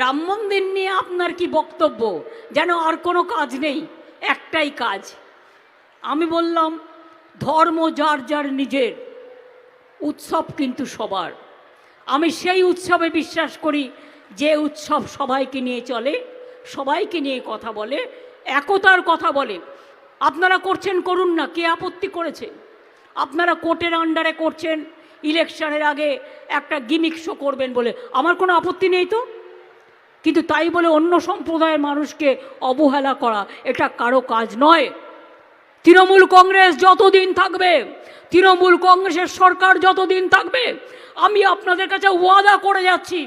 রাম মন্দির নিয়ে আপনার কি বক্তব্য? যেন আর কোনো কাজ নেই, একটাই কাজ। আমি বললাম ধর্ম যার যার নিজের, উৎসব কিন্তু সবার। আমি সেই উৎসবে বিশ্বাস করি যে উৎসব সবাইকে নিয়ে চলে, সবাইকে নিয়ে কথা বলে, একতার কথা বলে। আপনারা করছেন, করুন না, কে আপত্তি করেছে? আপনারা কোর্টের আন্ডারে করছেন, ইলেকশনের আগে একটা গিমিক শো করবেন বলে আমার কোনো আপত্তি নেই তো। কিন্তু তাই বলে অন্য সম্প্রদায়ের মানুষকে অবহেলা করা এটা কারো কাজ নয়। তৃণমূল কংগ্রেস যতদিন থাকবে, তৃণমূল কংগ্রেসের সরকার যতদিন থাকবে, আমি আপনাদের কাছে ওয়াদা করে যাচ্ছি,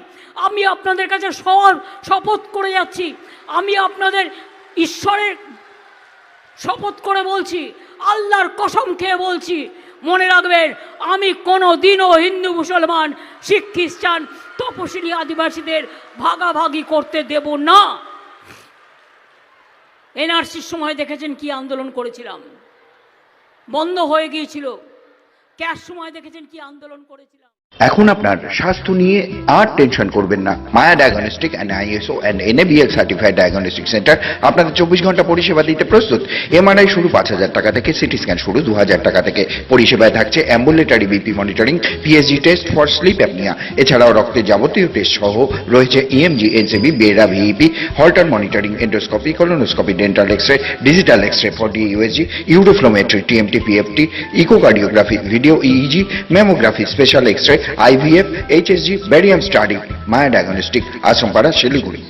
আমি আপনাদের কাছে শপথ করে যাচ্ছি, আমি আপনাদের ঈশ্বরের শপথ করে বলছি, আল্লাহর কসম খেয়ে বলছি, মনে রাখবেন আমি কোনো দিনও হিন্দু মুসলমান শিখ খ্রিস্টান তপশিলি আদিবাসীদের ভাগাভাগি করতে দেব না। এনআরসির সময় দেখেছেন কি আন্দোলন করেছিলাম, বন্ধ হয়ে গিয়েছিল। ক্যাশ সময় দেখেছেন কি আন্দোলন করেছিলাম। এখন আপনার স্বাস্থ্য নিয়ে আর টেনশন করবেন না। Maya diagnostic and ISO and NABL certified diagnostic centre আপনাদের 24 ঘন্টা পরিষেবা দিতে প্রস্তুত। এমআরআই শুরু 5,000 টাকা থেকে, সিটি স্ক্যান শুরু 2,000 টাকা থেকে। পরিষেবায় থাকছে ambulatory BP monitoring, PSG test for sleep apnoea, এছাড়াও রক্তের যাবতীয় টেস্ট সহ রয়েছে EMG, NCV, BERA, VEP, holter monitoring, endoscopy, colonoscopy, dental x ray, digital x ray for DUSG, uroflowmetry, TMT, PFT, echocardiography, video EEG, mammography, special x ray, IVF, HSG, Barium Study, Maya Diagnostic, Asrampara, Siliguri।